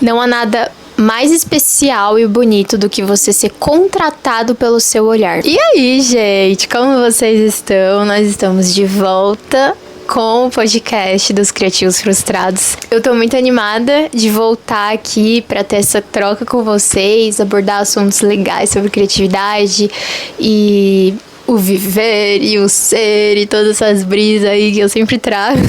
Não há nada mais especial e bonito do que você ser contratado pelo seu olhar. E aí, gente, como vocês estão? Nós estamos de volta com o podcast dos Criativos Frustrados. Eu tô muito animada de voltar aqui pra ter essa troca com vocês, abordar assuntos legais sobre criatividade e o viver e o ser e todas essas brisas aí que eu sempre trago.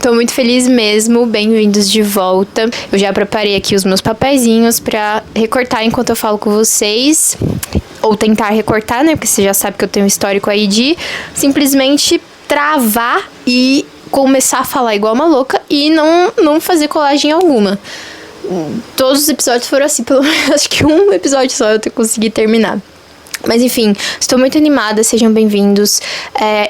Tô muito feliz mesmo, bem-vindos de volta. Eu já preparei aqui os meus papeizinhos pra recortar enquanto eu falo com vocês. Ou tentar recortar, né? Porque você já sabe que eu tenho um histórico aí de simplesmente travar e começar a falar igual uma louca e não fazer colagem alguma. Todos os episódios foram assim, pelo menos acho que um episódio só eu consegui terminar. Mas enfim, estou muito animada, sejam bem-vindos.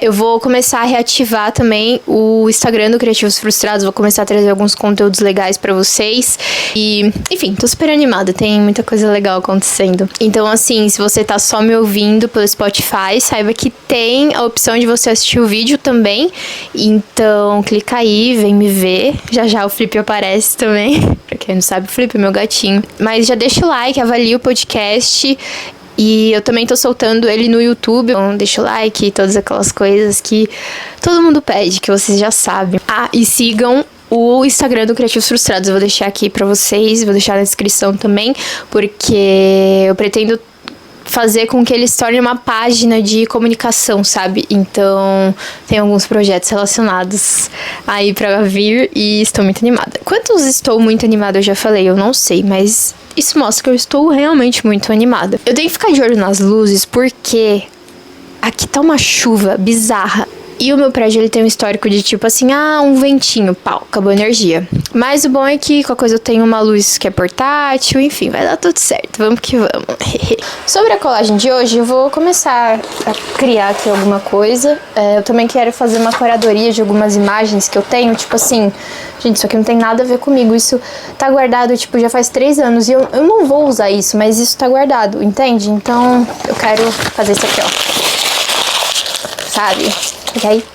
Eu vou começar a reativar também o Instagram do Criativos Frustrados, vou começar a trazer alguns conteúdos legais pra vocês. E, enfim, tô super animada, tem muita coisa legal acontecendo. Então, assim, se você tá só me ouvindo pelo Spotify, saiba que tem a opção de você assistir o vídeo também. Então, clica aí, vem me ver. Já já o Flip aparece também. Pra quem não sabe, o Flip é meu gatinho. Mas já deixa o like, avalia o podcast. E eu também tô soltando ele no YouTube, então deixa o like e todas aquelas coisas que todo mundo pede, que vocês já sabem. Ah, e sigam o Instagram do Criativos Frustrados, eu vou deixar aqui pra vocês, vou deixar na descrição também, porque eu pretendo fazer com que ele se torne uma página de comunicação, sabe? Então, tem alguns projetos relacionados aí pra vir e estou muito animada. Quantos estou muito animada, eu já falei, eu não sei, mas isso mostra que eu estou realmente muito animada. Eu tenho que ficar de olho nas luzes porque aqui tá uma chuva bizarra. E o meu prédio, ele tem um histórico de tipo assim, um ventinho, pau, acabou a energia. Mas o bom é que com a coisa eu tenho uma luz que é portátil, enfim, vai dar tudo certo, vamos que vamos. Sobre a colagem de hoje, eu vou começar a criar aqui alguma coisa. Eu também quero fazer uma curadoria de algumas imagens que eu tenho, tipo assim, gente, isso aqui não tem nada a ver comigo, isso tá guardado, tipo, já faz 3 anos e eu não vou usar isso, mas isso tá guardado, entende? Então, eu quero fazer isso aqui, ó, sabe? E aí,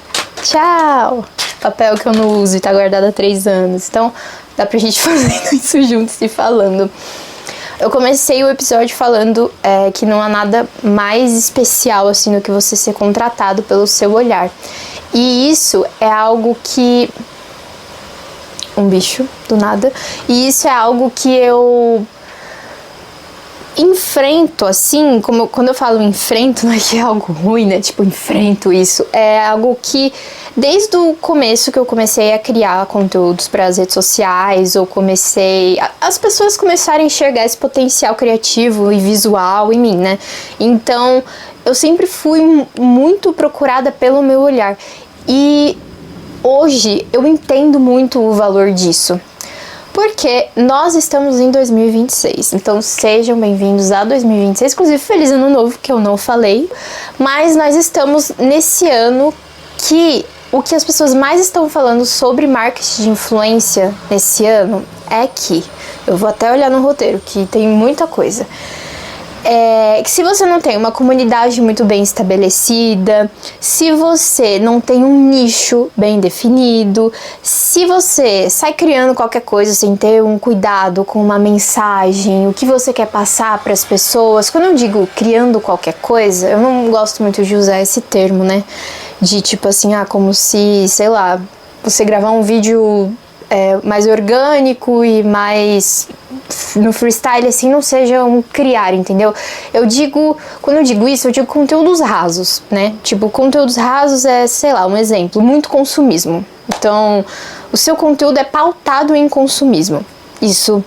tchau! Papel que eu não uso e tá guardado há 3 anos. Então, dá pra gente fazendo isso juntos e falando. Eu comecei o episódio falando que não há nada mais especial assim do que você ser contratado pelo seu olhar. E isso é algo que... Um bicho, do nada. E isso é algo que eu enfrento, assim, como quando eu falo enfrento, não é que é algo ruim, né? Tipo, enfrento isso. É algo que, desde o começo que eu comecei a criar conteúdos para as redes sociais, ou as pessoas começarem a enxergar esse potencial criativo e visual em mim, né? Então, eu sempre fui muito procurada pelo meu olhar. E hoje eu entendo muito o valor disso. Porque nós estamos em 2026, então sejam bem-vindos a 2026, inclusive feliz ano novo, que eu não falei, mas nós estamos nesse ano que o que as pessoas mais estão falando sobre marketing de influência nesse ano é que, eu vou até olhar no roteiro, que tem muita coisa, que se você não tem uma comunidade muito bem estabelecida, se você não tem um nicho bem definido, se você sai criando qualquer coisa sem ter um cuidado com uma mensagem, o que você quer passar para as pessoas, quando eu digo criando qualquer coisa, eu não gosto muito de usar esse termo, né? De tipo assim, como se, sei lá, você gravar um vídeo mais orgânico e mais no freestyle, assim, não seja um criar, entendeu? Quando eu digo isso, eu digo conteúdos rasos, né? Tipo, conteúdos rasos é, sei lá, um exemplo, muito consumismo. Então, o seu conteúdo é pautado em consumismo. Isso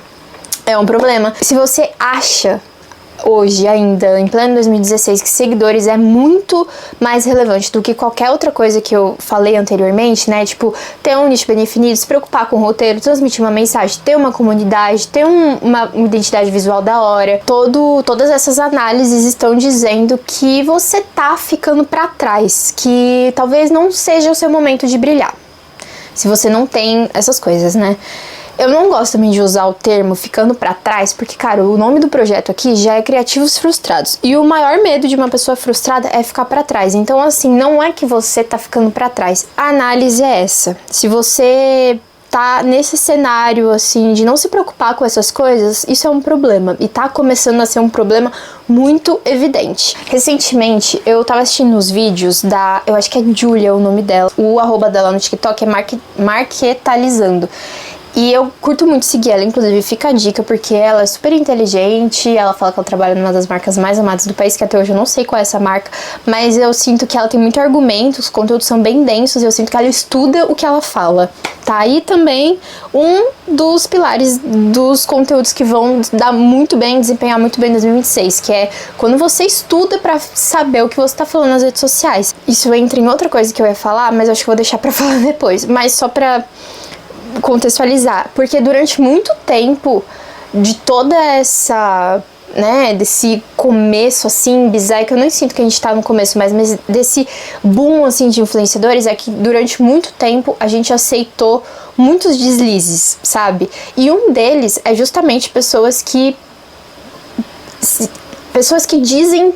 é um problema. Se você acha hoje ainda, em pleno 2016, que seguidores é muito mais relevante do que qualquer outra coisa que eu falei anteriormente, né? Tipo, ter um nicho bem definido, se preocupar com o roteiro, transmitir uma mensagem, ter uma comunidade, ter uma identidade visual da hora. Todas essas análises estão dizendo que você tá ficando pra trás, que talvez não seja o seu momento de brilhar, se você não tem essas coisas, né? Eu não gosto também de usar o termo ficando pra trás, porque, cara, o nome do projeto aqui já é Criativos Frustrados. E o maior medo de uma pessoa frustrada é ficar pra trás. Então, assim, não é que você tá ficando pra trás. A análise é essa. Se você tá nesse cenário, assim, de não se preocupar com essas coisas, isso é um problema. E tá começando a ser um problema muito evidente. Recentemente, eu tava assistindo os vídeos da... Eu acho que é Julia o nome dela. O arroba dela no TikTok é Marketalizando. E eu curto muito seguir ela, inclusive fica a dica, porque ela é super inteligente, ela fala que ela trabalha numa das marcas mais amadas do país, que até hoje eu não sei qual é essa marca, mas eu sinto que ela tem muito argumento, os conteúdos são bem densos, e eu sinto que ela estuda o que ela fala. Tá aí também um dos pilares dos conteúdos que vão dar muito bem, desempenhar muito bem em 2026, que é quando você estuda pra saber o que você tá falando nas redes sociais. Isso entra em outra coisa que eu ia falar, mas eu acho que eu vou deixar pra falar depois, mas só pra contextualizar, porque durante muito tempo de toda essa, né, desse começo assim bizarro, que eu nem sinto que a gente tá no começo, mas desse boom assim de influenciadores, é que durante muito tempo a gente aceitou muitos deslizes, sabe? E um deles é justamente pessoas que dizem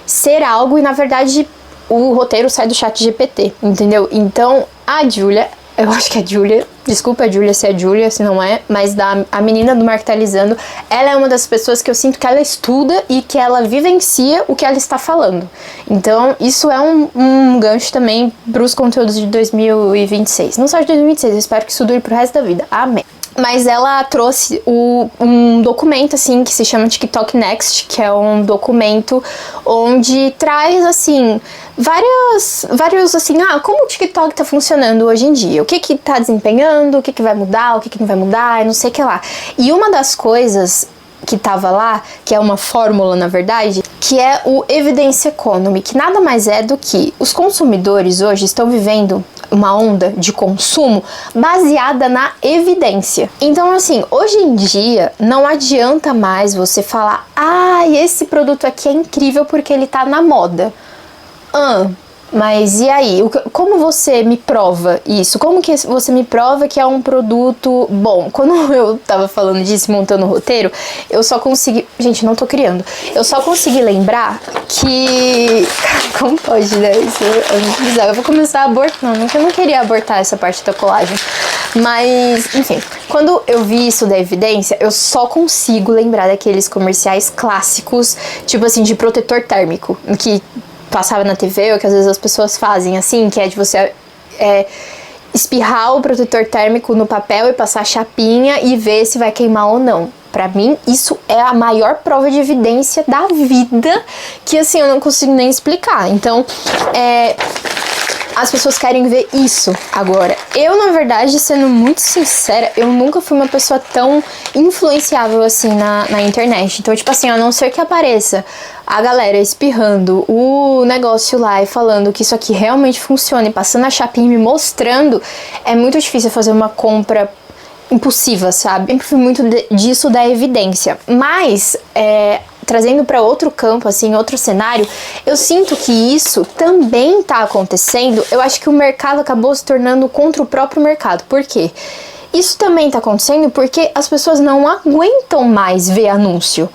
ser algo e na verdade o roteiro sai do ChatGPT, entendeu? Então a Julia, eu acho que é Julia, desculpa a Julia se é Julia, se não é, mas a menina do Marketalizando, ela é uma das pessoas que eu sinto que ela estuda e que ela vivencia o que ela está falando. Então, isso é um gancho também para os conteúdos de 2026. Não só de 2026, eu espero que isso dure pro resto da vida. Amém. Mas ela trouxe um documento, assim, que se chama TikTok Next, que é um documento onde traz, assim, vários assim, como o TikTok tá funcionando hoje em dia, o que tá desempenhando, o que vai mudar, o que não vai mudar, não sei o que lá. E uma das coisas que tava lá, que é uma fórmula, na verdade, que é o Evidence Economy, que nada mais é do que os consumidores hoje estão vivendo uma onda de consumo baseada na evidência. Então, assim, hoje em dia, não adianta mais você falar, esse produto aqui é incrível porque ele tá na moda. Mas e aí? Como você me prova isso? Como que você me prova que é um produto bom? Quando eu tava falando disso, montando o roteiro, eu só consegui... Gente, não tô criando. Eu só consegui lembrar que... Como pode, né? Isso é muito bizarro. Eu vou começar a abortar. Não, eu não queria abortar essa parte da colagem. Mas, enfim, quando eu vi isso da evidência, eu só consigo lembrar daqueles comerciais clássicos, tipo assim, de protetor térmico, que passava na TV, ou que às vezes as pessoas fazem assim, que é de você espirrar o protetor térmico no papel e passar a chapinha e ver se vai queimar ou não. Pra mim, isso é a maior prova de evidência da vida, que assim, eu não consigo nem explicar. Então, as pessoas querem ver isso agora. Eu, na verdade, sendo muito sincera, eu nunca fui uma pessoa tão influenciável assim na internet. Então, tipo assim, a não ser que apareça a galera espirrando o negócio lá e falando que isso aqui realmente funciona e passando a chapinha e me mostrando, é muito difícil fazer uma compra impulsiva, sabe? Sempre fui muito disso da evidência. Mas, trazendo para outro campo, assim, outro cenário, eu sinto que isso também tá acontecendo. Eu acho que o mercado acabou se tornando contra o próprio mercado. Por quê? Isso também tá acontecendo porque as pessoas não aguentam mais ver anúncio.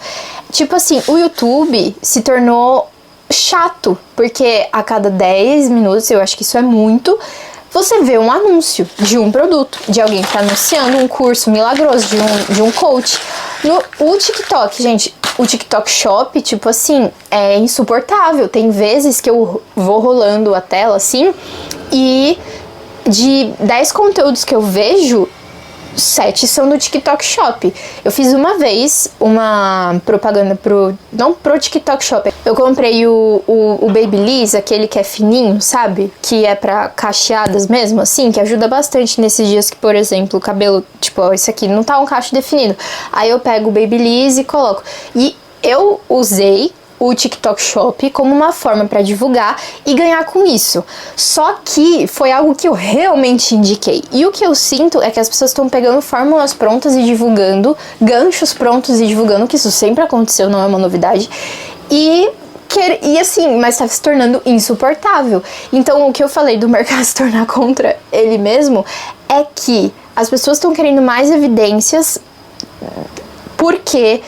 Tipo assim, o YouTube se tornou chato, porque a cada 10 minutos, eu acho que isso é muito, você vê um anúncio de um produto, de alguém que tá anunciando um curso milagroso, de um coach. O TikTok, gente, o TikTok Shop, tipo assim, é insuportável. Tem vezes que eu vou rolando a tela assim e de 10 conteúdos que eu vejo, 7 são do TikTok Shop. Eu fiz uma vez uma propaganda não pro TikTok Shop. Eu comprei o Babyliss, aquele que é fininho, sabe? Que é pra cacheadas mesmo, assim, que ajuda bastante nesses dias que, por exemplo, o cabelo, tipo, ó, esse aqui não tá um cacho definido. Aí eu pego o Babyliss e coloco. E eu usei o TikTok Shop como uma forma para divulgar e ganhar com isso. Só que foi algo que eu realmente indiquei. E o que eu sinto é que as pessoas estão pegando fórmulas prontas e divulgando, ganchos prontos e divulgando, que isso sempre aconteceu, não é uma novidade. E assim, mas tá se tornando insuportável. Então, o que eu falei do mercado se tornar contra ele mesmo é que as pessoas estão querendo mais evidências porque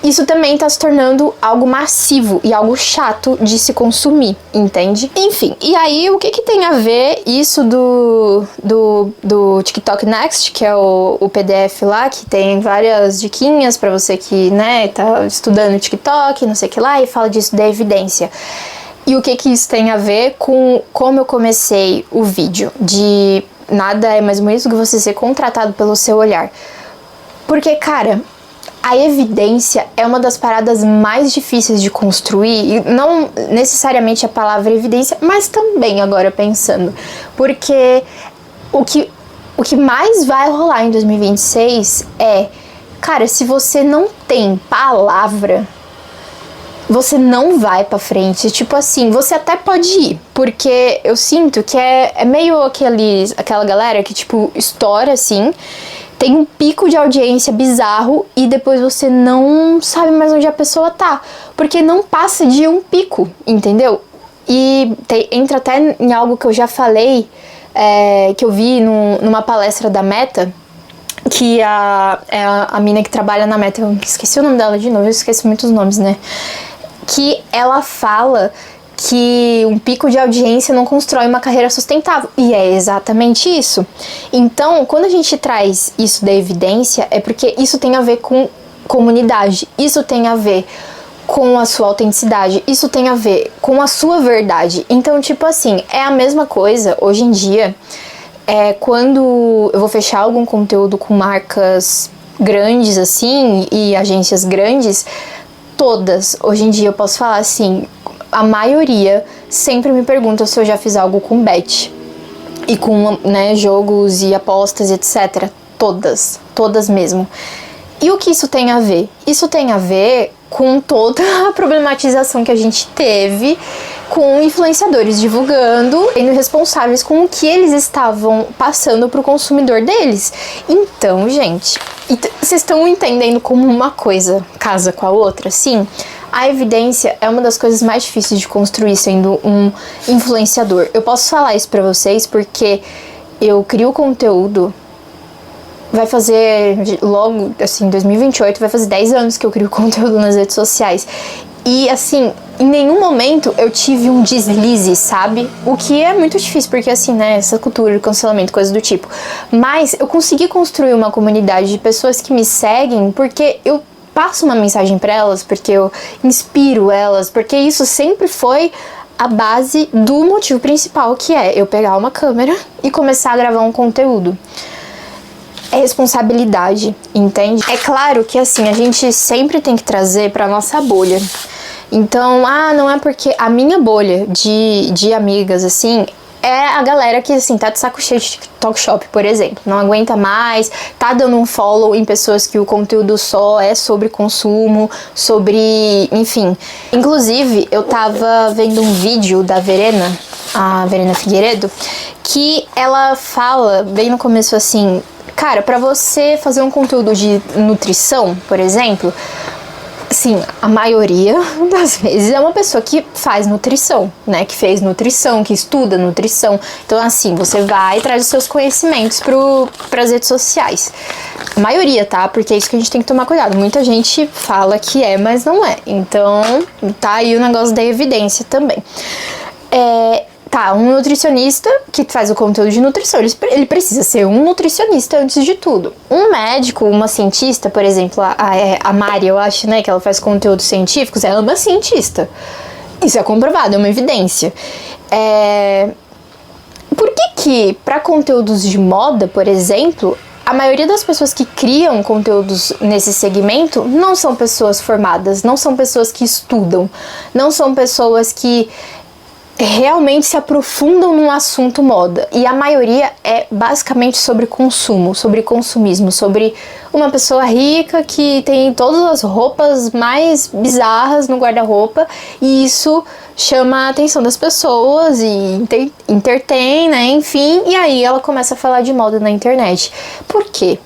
isso também tá se tornando algo massivo e algo chato de se consumir, entende? Enfim, e aí o que tem a ver isso do TikTok Next, que é o PDF lá, que tem várias diquinhas pra você que, né, tá estudando TikTok, não sei o que lá, e fala disso da evidência. E o que isso tem a ver com como eu comecei o vídeo, de nada é mais bonito do que você ser contratado pelo seu olhar. Porque, cara, a evidência é uma das paradas mais difíceis de construir, e não necessariamente a palavra evidência, mas também agora pensando, porque o que mais vai rolar em 2026 é, cara, se você não tem palavra, você não vai pra frente. Tipo assim, você até pode ir, porque eu sinto que é meio aquela galera que, tipo, estoura assim, tem um pico de audiência bizarro e depois você não sabe mais onde a pessoa tá, porque não passa de um pico, entendeu? E entra até em algo que eu já falei, que eu vi numa palestra da Meta, que a mina que trabalha na Meta, eu esqueci o nome dela de novo, eu esqueço muitos nomes, né? Que ela fala que um pico de audiência não constrói uma carreira sustentável. E é exatamente isso. Então, quando a gente traz isso da evidência, é porque isso tem a ver com comunidade, isso tem a ver com a sua autenticidade, isso tem a ver com a sua verdade. Então, tipo assim, é a mesma coisa hoje em dia, quando eu vou fechar algum conteúdo com marcas grandes, assim, e agências grandes, todas, hoje em dia eu posso falar assim, a maioria sempre me pergunta se eu já fiz algo com bet e com, né, jogos e apostas, etc. Todas mesmo. E o que isso tem a ver? Isso tem a ver com toda a problematização que a gente teve com influenciadores divulgando, sendo responsáveis com o que eles estavam passando pro consumidor deles. Então, gente, vocês estão entendendo como uma coisa casa com a outra? Sim, a evidência é uma das coisas mais difíceis de construir sendo um influenciador. Eu posso falar isso pra vocês porque eu crio conteúdo, vai fazer logo, assim, 2028, vai fazer 10 anos que eu crio conteúdo nas redes sociais. E, assim, em nenhum momento eu tive um deslize, sabe? O que é muito difícil, porque, assim, né, essa cultura de cancelamento, coisa do tipo. Mas eu consegui construir uma comunidade de pessoas que me seguem porque eu passo uma mensagem pra elas, porque eu inspiro elas, porque isso sempre foi a base do motivo principal, que é eu pegar uma câmera e começar a gravar um conteúdo. É responsabilidade, entende? É claro que, assim, a gente sempre tem que trazer pra nossa bolha. Então, não é porque a minha bolha de amigas, assim, é a galera que, assim, tá de saco cheio de TikTok Shop, por exemplo. Não aguenta mais, tá dando um follow em pessoas que o conteúdo só é sobre consumo, sobre... enfim. Inclusive, eu tava vendo um vídeo da Verena, a Verena Figueiredo, que ela fala, bem no começo, assim... Cara, pra você fazer um conteúdo de nutrição, por exemplo... Sim, a maioria das vezes é uma pessoa que faz nutrição, né? Que fez nutrição, que estuda nutrição. Então, assim, você vai e traz os seus conhecimentos pras redes sociais. A maioria, tá? Porque é isso que a gente tem que tomar cuidado. Muita gente fala que é, mas não é. Então, tá aí o negócio da evidência também. Tá, um nutricionista que faz o conteúdo de nutrição, ele precisa ser um nutricionista antes de tudo. Um médico, uma cientista, por exemplo, a Mari, eu acho, né, que ela faz conteúdos científicos, ela é uma cientista. Isso é comprovado, é uma evidência. Por que para conteúdos de moda, por exemplo, a maioria das pessoas que criam conteúdos nesse segmento não são pessoas formadas, não são pessoas que estudam, não são pessoas que realmente se aprofundam num assunto moda, e a maioria é basicamente sobre consumo, sobre consumismo, sobre uma pessoa rica que tem todas as roupas mais bizarras no guarda-roupa, e isso chama a atenção das pessoas e entretém, né, enfim, e aí ela começa a falar de moda na internet. Por quê?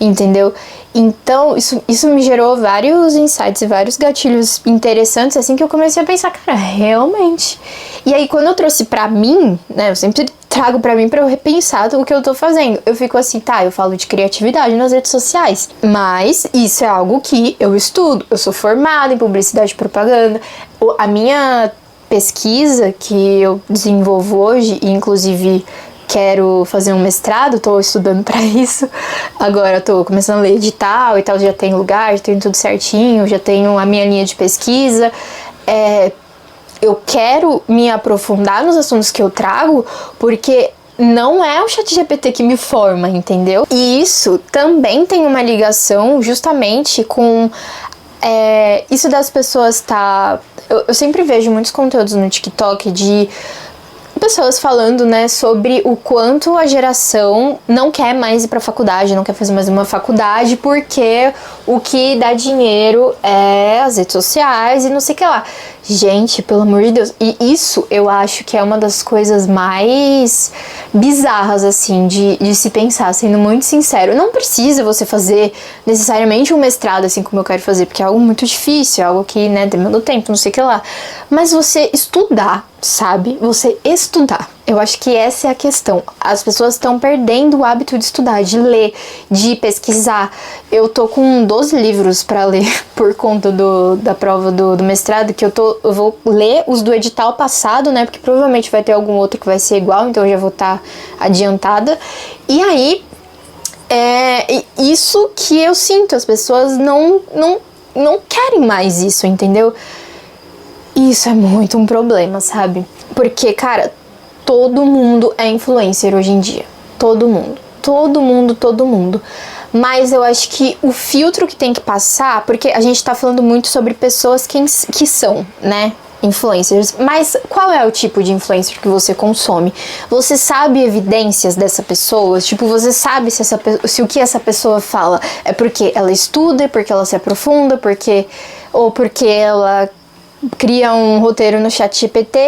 Entendeu? Então, isso me gerou vários insights e vários gatilhos interessantes, assim, que eu comecei a pensar, cara, realmente. E aí, quando eu trouxe pra mim, né, eu sempre trago pra mim pra eu repensar o que eu tô fazendo. Eu fico assim, tá, eu falo de criatividade nas redes sociais, mas isso é algo que eu estudo. Eu sou formada em publicidade e propaganda. A minha pesquisa que eu desenvolvo hoje, e inclusive quero fazer um mestrado, tô estudando pra isso. Agora eu tô começando a ler edital e tal, já tem lugar, já tenho tudo certinho, já tenho a minha linha de pesquisa. Eu quero me aprofundar nos assuntos que eu trago, porque não é o ChatGPT que me forma, entendeu? E isso também tem uma ligação justamente com isso das pessoas eu sempre vejo muitos conteúdos no TikTok de pessoas falando, né, sobre o quanto a geração não quer mais ir pra faculdade, não quer fazer mais uma faculdade, porque o que dá dinheiro é as redes sociais e não sei o que lá. Gente, pelo amor de Deus. E isso eu acho que é uma das coisas mais bizarras, assim, de se pensar, sendo muito sincero. Não precisa você fazer necessariamente um mestrado, assim, como eu quero fazer, porque é algo muito difícil, é algo que, né, demanda tempo, não sei o que lá. Mas você estudar, sabe? Você estudar. Eu acho que essa é a questão. As pessoas estão perdendo o hábito de estudar, de ler, de pesquisar. Eu tô com 12 livros pra ler por conta da prova do mestrado, que eu vou ler os do edital passado, né? Porque provavelmente vai ter algum outro que vai ser igual, então eu já vou estar adiantada. E aí, isso que eu sinto, as pessoas não querem mais isso, entendeu? Isso é muito um problema, sabe? Porque, cara, todo mundo é influencer hoje em dia. Todo mundo. Todo mundo, todo mundo. Mas eu acho que o filtro que tem que passar, porque a gente tá falando muito sobre pessoas que são, né, influencers. Mas qual é o tipo de influencer que você consome? Você sabe evidências dessa pessoa? Tipo, você sabe se o que essa pessoa fala é porque ela estuda, porque ela se aprofunda, ou porque ela cria um roteiro no ChatGPT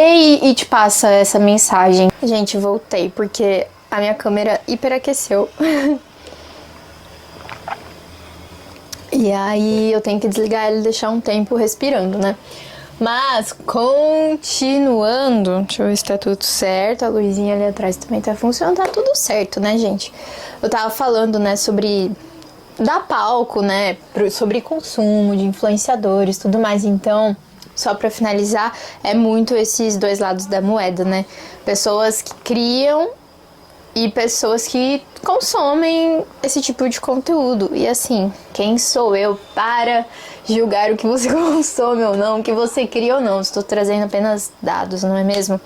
e te passa essa mensagem. Gente, voltei porque a minha câmera hiperaqueceu. E aí eu tenho que desligar ela e deixar um tempo respirando, né? Mas, continuando, deixa eu ver se tá tudo certo. A luzinha ali atrás também tá funcionando, tá tudo certo, né, gente? Eu tava falando, né, sobre dar palco, né, sobre consumo de influenciadores, tudo mais. Então, só pra finalizar, é muito esses dois lados da moeda, né? Pessoas que criam e pessoas que consomem esse tipo de conteúdo. E assim, quem sou eu para julgar o que você consome ou não, o que você cria ou não? Estou trazendo apenas dados, não é mesmo?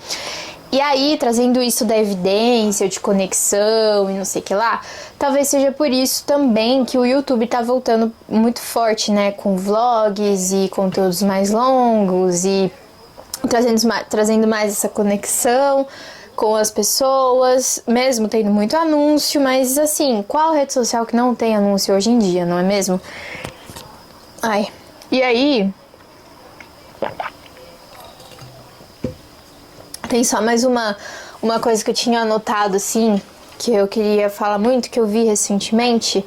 E aí, trazendo isso da evidência, de conexão e não sei o que lá, talvez seja por isso também que o YouTube tá voltando muito forte, né? Com vlogs e conteúdos mais longos e trazendo mais essa conexão com as pessoas, mesmo tendo muito anúncio, mas assim, qual rede social que não tem anúncio hoje em dia, não é mesmo? Ai, e aí tem só mais uma coisa que eu tinha anotado, assim, que eu queria falar muito, que eu vi recentemente,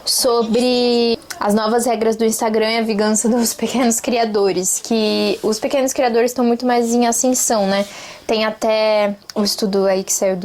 sobre as novas regras do Instagram e a vingança dos pequenos criadores, que os pequenos criadores estão muito mais em ascensão, né? Tem até o estudo aí que saiu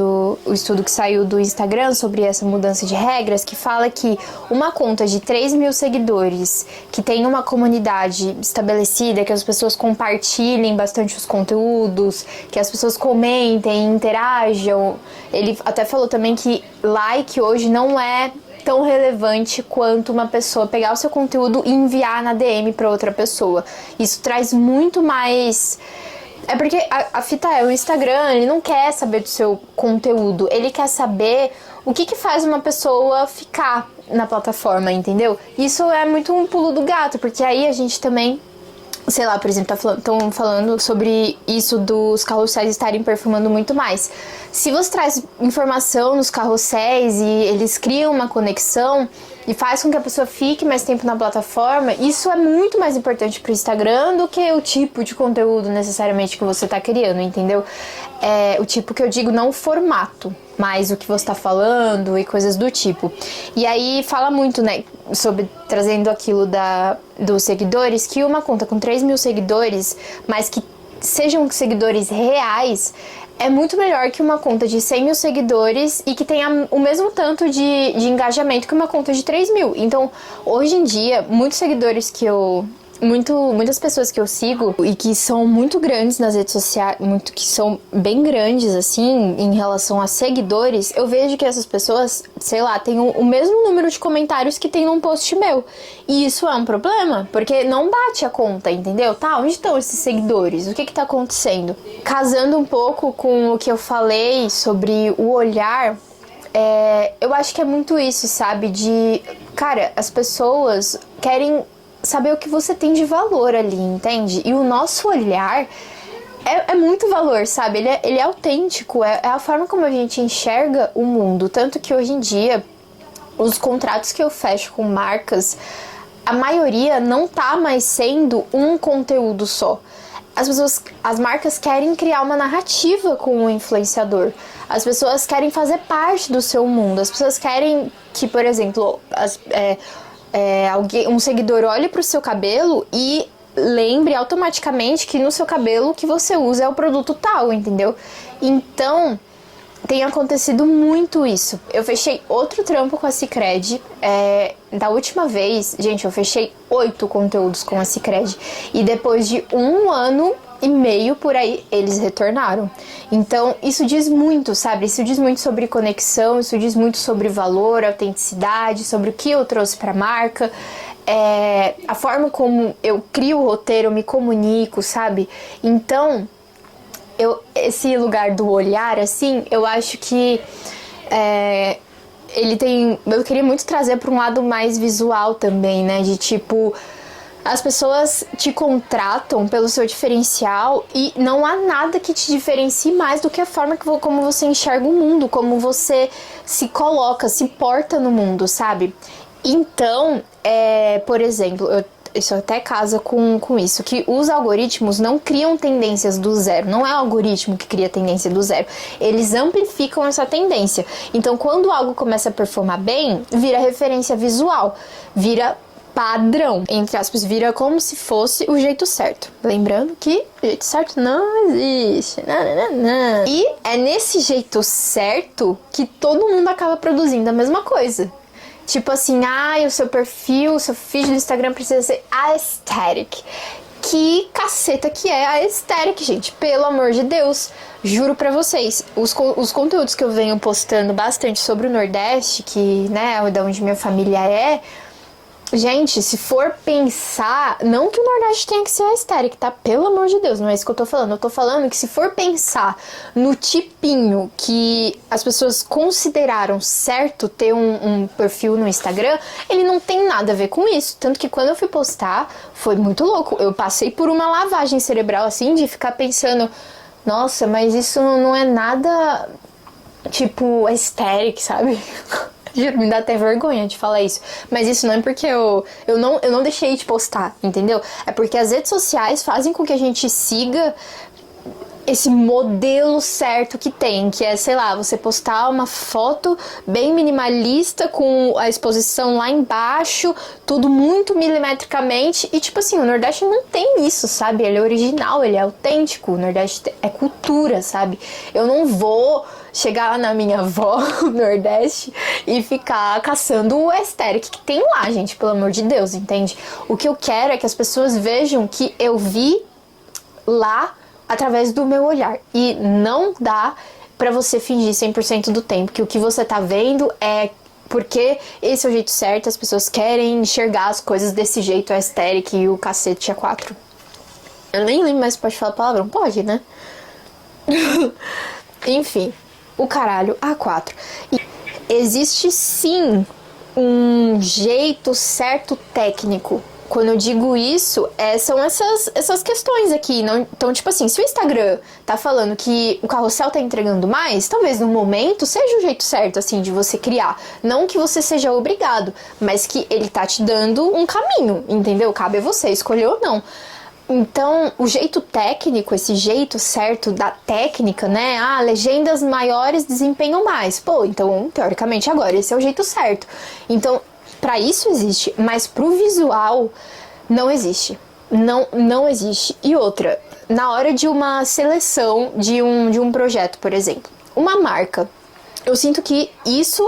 do Instagram sobre essa mudança de regras, que fala que uma conta de 3 mil seguidores, que tem uma comunidade estabelecida, que as pessoas compartilhem bastante os conteúdos, que as pessoas comentem, interajam. Ele até falou também que like hoje não é tão relevante quanto uma pessoa pegar o seu conteúdo e enviar na DM para outra pessoa. Isso traz muito mais... É porque a fita o Instagram, ele não quer saber do seu conteúdo, ele quer saber o que faz uma pessoa ficar na plataforma, entendeu? Isso é muito um pulo do gato, porque aí a gente também, sei lá, por exemplo, estão falando sobre isso dos carrosséis estarem perfumando muito mais. Se você traz informação nos carrosséis e eles criam uma conexão e faz com que a pessoa fique mais tempo na plataforma, isso é muito mais importante pro Instagram do que o tipo de conteúdo necessariamente que você tá criando, entendeu? O tipo que eu digo, não o formato, mas o que você tá falando e coisas do tipo. E aí fala muito, né, sobre trazendo aquilo dos seguidores, que uma conta com 3 mil seguidores, mas que sejam seguidores reais, é muito melhor que uma conta de 100 mil seguidores e que tenha o mesmo tanto de engajamento que uma conta de 3 mil. Então, hoje em dia, muitos seguidores que muitas pessoas que eu sigo e que são muito grandes nas redes sociais, que são bem grandes, assim, em relação a seguidores, eu vejo que essas pessoas, sei lá, têm o mesmo número de comentários que tem num post meu. E isso é um problema, porque não bate a conta, entendeu? Tá, onde estão esses seguidores? O que tá acontecendo? Casando um pouco com o que eu falei sobre o olhar, eu acho que é muito isso, sabe? Cara, as pessoas querem saber o que você tem de valor ali, entende? E o nosso olhar é muito valor, sabe? Ele é autêntico, é a forma como a gente enxerga o mundo. Tanto que hoje em dia, os contratos que eu fecho com marcas, a maioria não tá mais sendo um conteúdo só. As marcas querem criar uma narrativa com o influenciador. As pessoas querem fazer parte do seu mundo. As pessoas querem que, por exemplo, um seguidor olhe pro seu cabelo e lembre automaticamente que no seu cabelo o que você usa é o produto tal, entendeu? Então, tem acontecido muito isso. Eu fechei outro trampo com a Sicredi. Da última vez, gente, eu fechei 8 conteúdos com a Sicredi. E depois de 1 ano e meio por aí, eles retornaram. Então, isso diz muito, sabe? Isso diz muito sobre conexão, isso diz muito sobre valor, autenticidade, sobre o que eu trouxe pra marca, a forma como eu crio o roteiro, eu me comunico, sabe? Então, esse lugar do olhar, assim, eu acho que ele tem... Eu queria muito trazer pra um lado mais visual também, né? De tipo... As pessoas te contratam pelo seu diferencial e não há nada que te diferencie mais do que a forma como você enxerga o mundo, como você se coloca, se porta no mundo, sabe? Então, por exemplo, isso até casa com isso, que os algoritmos não criam tendências do zero, não é o algoritmo que cria tendência do zero, eles amplificam essa tendência. Então, quando algo começa a performar bem, vira referência visual, vira padrão, entre aspas, vira como se fosse o jeito certo. Lembrando que o jeito certo não existe. Não. E é nesse jeito certo que todo mundo acaba produzindo a mesma coisa. Tipo assim, o seu perfil, o seu feed do Instagram precisa ser aesthetic. Que caceta que é a aesthetic, gente? Pelo amor de Deus. Juro pra vocês, os conteúdos que eu venho postando bastante sobre o Nordeste, que, né, da onde minha família é... Gente, se for pensar, não que o Nordeste tenha que ser aesthetic, tá? Pelo amor de Deus, não é isso que eu tô falando. Eu tô falando que se for pensar no tipinho que as pessoas consideraram certo ter um perfil no Instagram, ele não tem nada a ver com isso. Tanto que quando eu fui postar, foi muito louco. Eu passei por uma lavagem cerebral, assim, de ficar pensando, nossa, mas isso não é nada, tipo, aesthetic, sabe? Juro, me dá até vergonha de falar isso. Mas isso não é porque eu não deixei de postar, entendeu? É porque as redes sociais fazem com que a gente siga esse modelo certo que tem, que é, sei lá, você postar uma foto bem minimalista com a exposição lá embaixo, tudo muito milimetricamente, e tipo assim, o Nordeste não tem isso, sabe? Ele é original, ele é autêntico, o Nordeste é cultura, sabe? Eu não vou chegar lá na minha avó, no Nordeste, e ficar caçando o aesthetic que tem lá, gente, pelo amor de Deus, entende? O que eu quero é que as pessoas vejam que eu vi lá através do meu olhar. E não dá pra você fingir 100% do tempo que o que você tá vendo é porque esse é o jeito certo, as pessoas querem enxergar as coisas desse jeito, aesthetic e o cacete A4. Eu nem lembro mais se pode falar palavrão. Pode, né? Enfim, o caralho A4. E existe sim um jeito certo técnico. Quando eu digo isso, são essas questões aqui. Não, então, tipo assim, se o Instagram tá falando que o carrossel tá entregando mais, talvez no momento seja o jeito certo, assim, de você criar. Não que você seja obrigado, mas que ele tá te dando um caminho, entendeu? Cabe a você escolher ou não. Então, o jeito técnico, esse jeito certo da técnica, né? Legendas maiores desempenham mais. Pô, então, teoricamente, agora esse é o jeito certo. Então, pra isso existe, mas pro visual não existe. Não existe. E outra, na hora de uma seleção de um projeto, por exemplo, uma marca, eu sinto que isso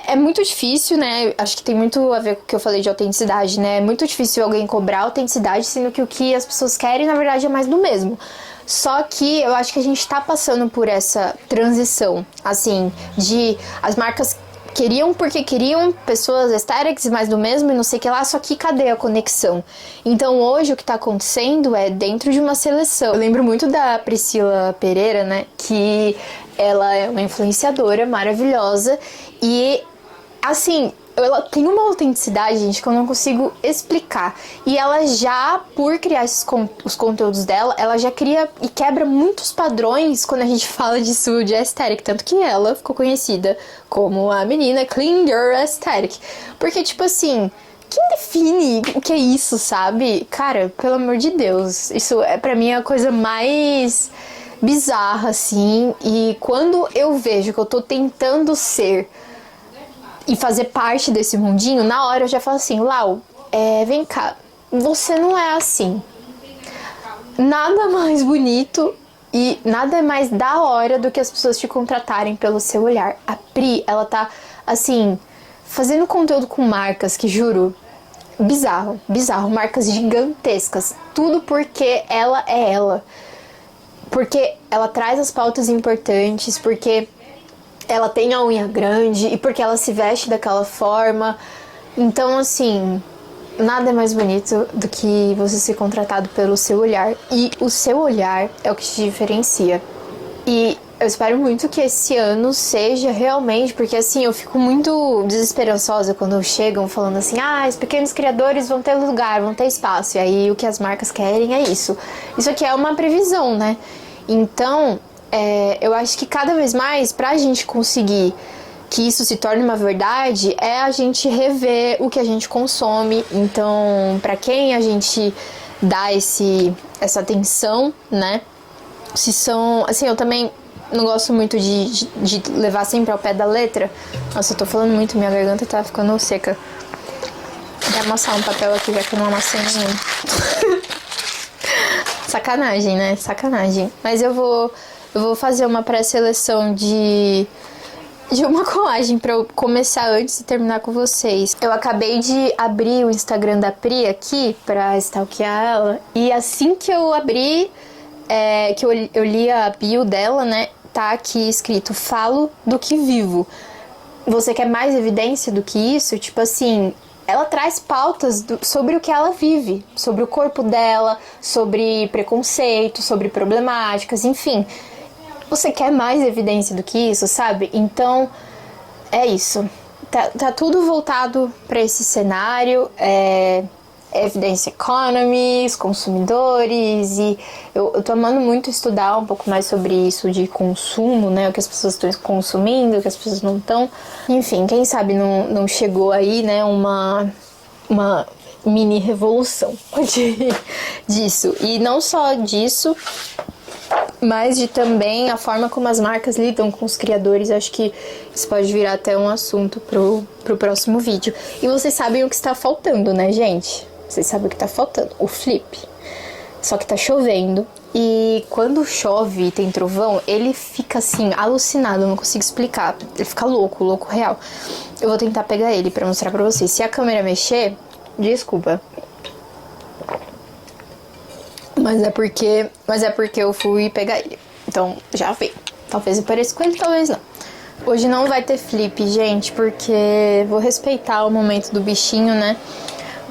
é muito difícil, né? Acho que tem muito a ver com o que eu falei de autenticidade, né? É muito difícil alguém cobrar autenticidade, sendo que o que as pessoas querem, na verdade, é mais do mesmo. Só que eu acho que a gente tá passando por essa transição, assim, de as marcas queriam porque queriam pessoas aesthetics, mais do mesmo e não sei o que lá, só que cadê a conexão? Então hoje o que tá acontecendo é dentro de uma seleção. Eu lembro muito da Priscila Pereira, né, que ela é uma influenciadora maravilhosa e, assim, ela tem uma autenticidade, gente, que eu não consigo explicar. E ela já, por criar os conteúdos dela, ela já cria e quebra muitos padrões quando a gente fala disso de aesthetic. Tanto que ela ficou conhecida como a menina Clean Girl Aesthetic. Porque, tipo assim, quem define o que é isso, sabe? Cara, pelo amor de Deus, isso é pra mim a coisa mais bizarra, assim. E quando eu vejo que eu tô tentando ser e fazer parte desse mundinho, na hora eu já falo assim, Lau, vem cá, você não é assim. Nada mais bonito e nada mais da hora do que as pessoas te contratarem pelo seu olhar. A Pri, ela tá, assim, fazendo conteúdo com marcas que, juro, bizarro, marcas gigantescas. Tudo porque ela é ela. Porque ela traz as pautas importantes, porque ela tem a unha grande e porque ela se veste daquela forma. Então, assim, nada é mais bonito do que você ser contratado pelo seu olhar. E o seu olhar é o que te diferencia. E eu espero muito que esse ano seja realmente, porque assim, eu fico muito desesperançosa quando chegam falando assim, os pequenos criadores vão ter lugar, vão ter espaço. E aí o que as marcas querem é isso. Isso aqui é uma previsão, né? Então, eu acho que cada vez mais, pra gente conseguir que isso se torne uma verdade, é a gente rever o que a gente consome. Então, pra quem a gente dá essa atenção, né? Se são... Assim, eu também não gosto muito de levar sempre ao pé da letra. Nossa, eu tô falando muito, minha garganta tá ficando seca. Vou amassar um papel aqui, já que eu não amassei nenhum. Sacanagem, né? Sacanagem. Mas eu vou fazer uma pré-seleção de uma colagem pra eu começar antes e terminar com vocês. Eu acabei de abrir o Instagram da Pri aqui pra stalkear ela. E assim que eu abri, que eu li a bio dela, né? Tá aqui escrito, falo do que vivo. Você quer mais evidência do que isso? Tipo assim, ela traz pautas sobre o que ela vive, sobre o corpo dela, sobre preconceito, sobre problemáticas, enfim. Você quer mais evidência do que isso, sabe? Então, é isso. Tá tudo voltado para esse cenário, evidence economy, os consumidores, e eu tô amando muito estudar um pouco mais sobre isso de consumo, né? O que as pessoas estão consumindo, o que as pessoas não estão. Enfim, quem sabe não chegou aí, né, uma mini revolução disso. E não só disso, mas de também a forma como as marcas lidam com os criadores. Acho que isso pode virar até um assunto pro próximo vídeo. E vocês sabem o que está faltando, né, gente? Vocês sabem o que tá faltando? O flip. Só que tá chovendo. E quando chove e tem trovão, ele fica assim, alucinado. Eu não consigo explicar. Ele fica louco real. Eu vou tentar pegar ele pra mostrar pra vocês. Se a câmera mexer, desculpa. Mas é porque eu fui pegar ele. Então, já vi. Talvez eu pareça com ele, talvez não. Hoje não vai ter flip, gente, porque vou respeitar o momento do bichinho, né?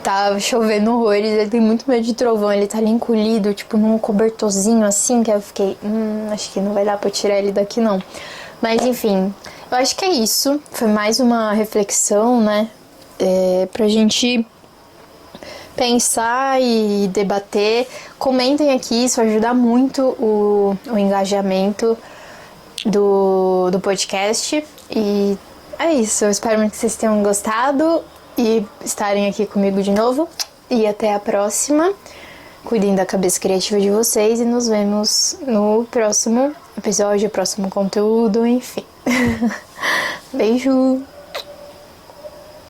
Tá chovendo horrores, ele tem muito medo de trovão, ele tá ali encolhido, tipo, num cobertorzinho assim, que eu fiquei, acho que não vai dar pra eu tirar ele daqui não. Mas enfim, eu acho que é isso, foi mais uma reflexão, né, pra gente pensar e debater. Comentem aqui, isso ajuda muito o engajamento do podcast. E é isso, eu espero muito que vocês tenham gostado e estarem aqui comigo de novo. E até a próxima. Cuidem da cabeça criativa de vocês e nos vemos no próximo episódio, próximo conteúdo, enfim. Beijo!